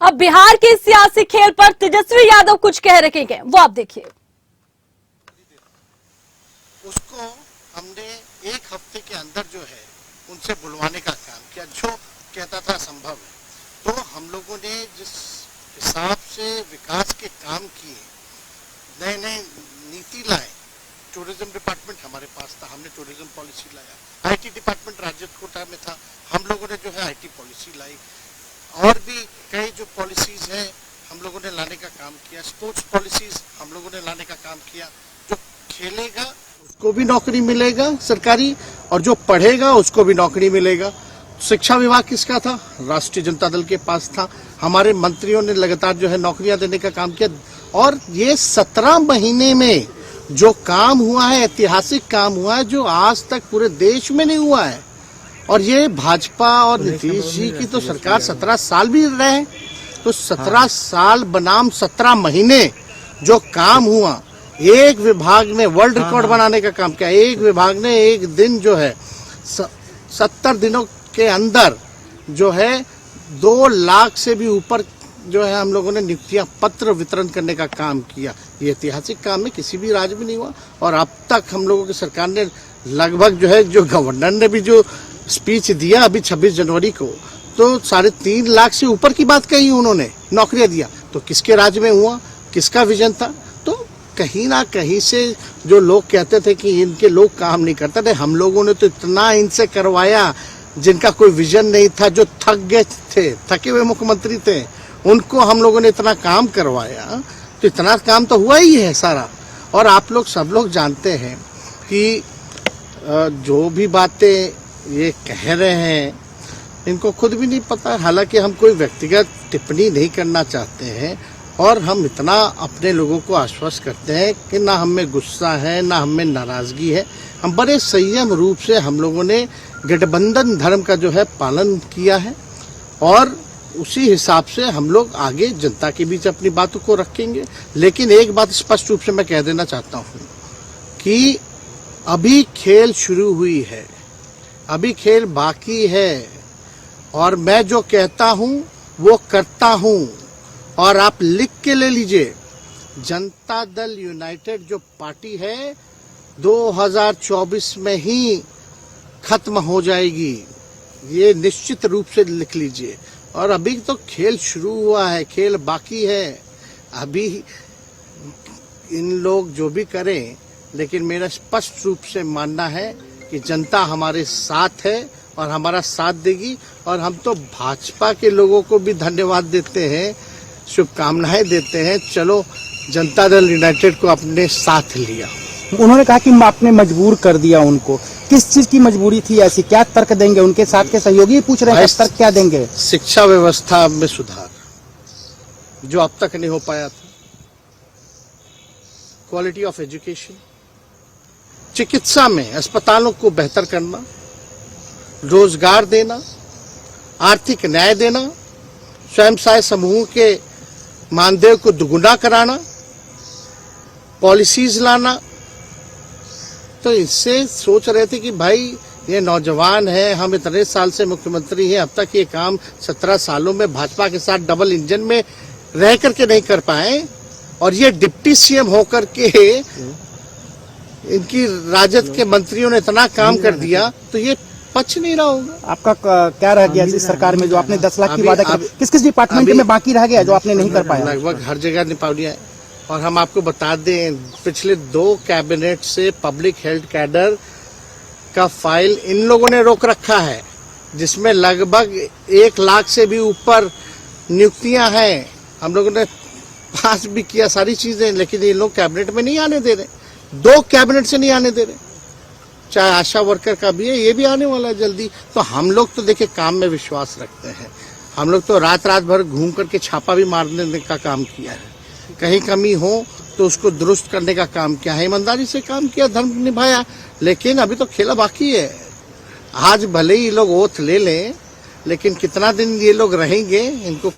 अब बिहार के सियासी खेल पर तेजस्वी यादव कुछ कह रहे हैं, वो आप देखिए। उसको हमने एक हफ्ते के अंदर जो है उनसे बुलवाने का काम किया, जो कहता था संभव है। तो हम लोगों ने जिस हिसाब से विकास के काम किए, नए नए नीति लाए, टूरिज्म डिपार्टमेंट हमारे पास था, हमने टूरिज्म पॉलिसी लाया। आईटी डिपार्टमेंट राजद कोटा में था, हम लोगों ने जो है आईटी पॉलिसी लाई। और भी कई जो पॉलिसीज हैं हम लोगों ने लाने का काम किया। स्पोर्ट्स पॉलिसीज हम लोगों ने लाने का काम किया। जो खेलेगा उसको भी नौकरी मिलेगा सरकारी, और जो पढ़ेगा उसको भी नौकरी मिलेगा। शिक्षा विभाग किसका था? राष्ट्रीय जनता दल के पास था। हमारे मंत्रियों ने लगातार जो है नौकरियां देने का काम किया। और ये 17 महीने में जो काम हुआ है, ऐतिहासिक काम हुआ है, जो आज तक पूरे देश में नहीं हुआ है। और ये भाजपा और नीतीश जी की तो सरकार 17 साल भी रहे, तो 17 साल बनाम 17 महीने जो काम हुआ, एक विभाग ने वर्ल्ड रिकॉर्ड बनाने का काम किया। एक विभाग ने एक दिन जो है 70 दिनों के अंदर जो है 2 लाख से भी ऊपर जो है हम लोगों ने नियुक्तियां पत्र वितरण करने का काम किया। ये ऐतिहासिक काम है, किसी भी राज्य में नहीं हुआ। और अब तक हम लोगों की सरकार ने लगभग जो है, जो गवर्नर ने भी जो स्पीच दिया अभी 26 जनवरी को, तो 3.5 लाख से ऊपर की बात कही उन्होंने, नौकरियां दिया। तो किसके राज्य में हुआ, किसका विजन था? तो कहीं ना कहीं से जो लोग कहते थे कि इनके लोग काम नहीं करते थे, हम लोगों ने तो इतना इनसे करवाया जिनका कोई विजन नहीं था, जो थक गए थे, थके हुए मुख्यमंत्री थे, उनको हम लोगों ने इतना काम करवाया। तो इतना काम तो हुआ ही है सारा। और आप लोग सब लोग जानते हैं कि जो भी बातें ये कह रहे हैं इनको खुद भी नहीं पता। हालांकि हम कोई व्यक्तिगत टिप्पणी नहीं करना चाहते हैं, और हम इतना अपने लोगों को आश्वस्त करते हैं कि ना हम में गुस्सा है, ना हम में नाराजगी है। हम बड़े संयम रूप से हम लोगों ने गठबंधन धर्म का जो है पालन किया है, और उसी हिसाब से हम लोग आगे जनता के बीच अपनी बातों को रखेंगे। लेकिन एक बात स्पष्ट रूप से मैं कह देना चाहता हूँ कि अभी खेल शुरू हुई है, अभी खेल बाकी है। और मैं जो कहता हूँ वो करता हूँ। और आप लिख के ले लीजिए, जनता दल यूनाइटेड जो पार्टी है 2024 में ही खत्म हो जाएगी, ये निश्चित रूप से लिख लीजिए। और अभी तो खेल शुरू हुआ है, खेल बाकी है। अभी इन लोग जो भी करें, लेकिन मेरा स्पष्ट रूप से मानना है कि जनता हमारे साथ है और हमारा साथ देगी। और हम तो भाजपा के लोगों को भी धन्यवाद देते हैं, शुभकामनाएं देते हैं। चलो, जनता दल यूनाइटेड को अपने साथ लिया। उन्होंने कहा कि आपने मजबूर कर दिया उनको। किस चीज की मजबूरी थी ऐसी? क्या तर्क देंगे? उनके साथ के सहयोगी पूछ रहे हैं, तर्क क्या देंगे? शिक्षा व्यवस्था में सुधार जो अब तक नहीं हो पाया था, क्वालिटी ऑफ एजुकेशन, चिकित्सा में अस्पतालों को बेहतर करना, रोजगार देना, आर्थिक न्याय देना, स्वयं सहायता समूह के मानदेय को दुगुना कराना, पॉलिसीज लाना। तो इससे सोच रहे थे कि भाई ये नौजवान है, हम इतने साल से मुख्यमंत्री हैं, अब तक ये काम 17 सालों में भाजपा के साथ डबल इंजन में रह करके नहीं कर पाए, और ये डिप्टी सीएम होकर के इनकी राजद के मंत्रियों ने इतना काम कर दिया, तो ये पच नहीं रहा होगा। आपका क्या रह गया इस सरकार में? जो आपने 10 लाख की वादा किया, किस किस डिपार्टमेंट में बाकी रह गया जो आपने नहीं कर पाया? लगभग हर जगह निपा दिया है। और हम आपको बता दें, पिछले 2 कैबिनेट से पब्लिक हेल्थ कैडर का फाइल इन लोगों ने रोक रखा है, जिसमें लगभग 1 लाख से भी ऊपर नियुक्तियां हैं। हम लोगों ने पास भी किया सारी चीजें, लेकिन ये लोग कैबिनेट में नहीं आने दे रहे। 2 कैबिनेट से नहीं आने दे रहे। चाहे आशा वर्कर का भी है, ये भी आने वाला है जल्दी। तो हम लोग तो देखिए काम में विश्वास रखते हैं। हम लोग तो रात भर घूम करके छापा भी मारने का काम किया है। कहीं कमी हो तो उसको दुरुस्त करने का काम किया है, ईमानदारी से काम किया, धर्म निभाया। लेकिन अभी तो खेला बाकी है। आज भले ही लोग ओथ ले लें, लेकिन कितना दिन ये लोग रहेंगे इनको